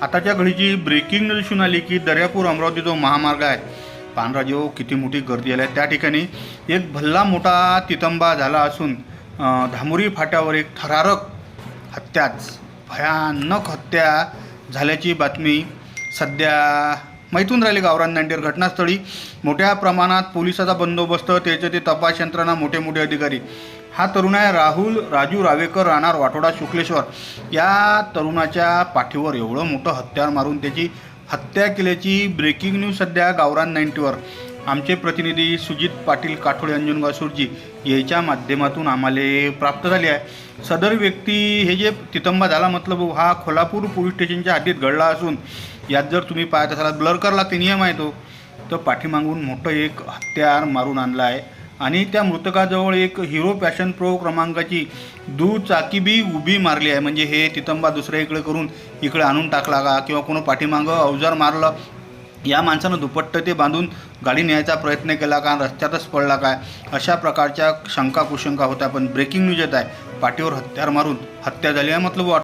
आताच्या घडीची breaking news दिसून आली की दर्यापूर अमरावती जो महामार्ग आहे पांढराजेव किती मोठी गर्दी आली आहे। त्या ठिकाणी एक भल्ला मोठा तितंबा झाला असून धामुरी फाट्यावर एक थरारक हत्याच भयानक हत्या झाल्याची बातमी सध्या मैथून राहिली। गावरान 90 घटनास्थळी मोठ्या प्रमाणात पोलिसाचा बंदोबस्त, त्याचे ते तपास यंत्रणा, मोठे अधिकारी। हा तरुण आहे राहुल राजू रावेकर, राहणार वाटोडा शुक्लेश्वर। या तरुणाच्या पाठीवर एवढं मोठं हत्यार मारून त्याची हत्या केल्याची ब्रेकिंग न्यूज सध्या गावरान 90वर आमचे प्रतिनिधी सुजित पाटील काठोळे अंजनगाव सुरजी याच्या माध्यमातून आम्हाला प्राप्त झाली आहे। सदर व्यक्ती हे जे तितंबा झाला मतलब हा कोल्हापूर पोलीस स्टेशनच्या हद्दीत घडला असून यात जर तुम्ही पाहत असाल ब्लर कर लागते नियम आहे तो, तर पाठीमागून मोठं एक हत्यार मारून आणला आहे आणि त्या मृतकाजवळ एक हिरो पॅशन प्रो क्रमांकाची दुचाकी बी उभी मारली आहे। म्हणजे हे तितंबा दुसऱ्या इकडे करून इकडे आणून टाकला का किंवा कोण पाठीमागं अवजार मारलं, या माणसानं दुपट्ट ते बांधून गाडी न्यायचा प्रयत्न केला का, रस्त्यातच पडला काय, अशा प्रकारच्या शंका कुशंका होत्या। पण ब्रेकिंग न्यूज येत आहे पाठीवर हत्यार मारून हत्या झाली आहे मतलब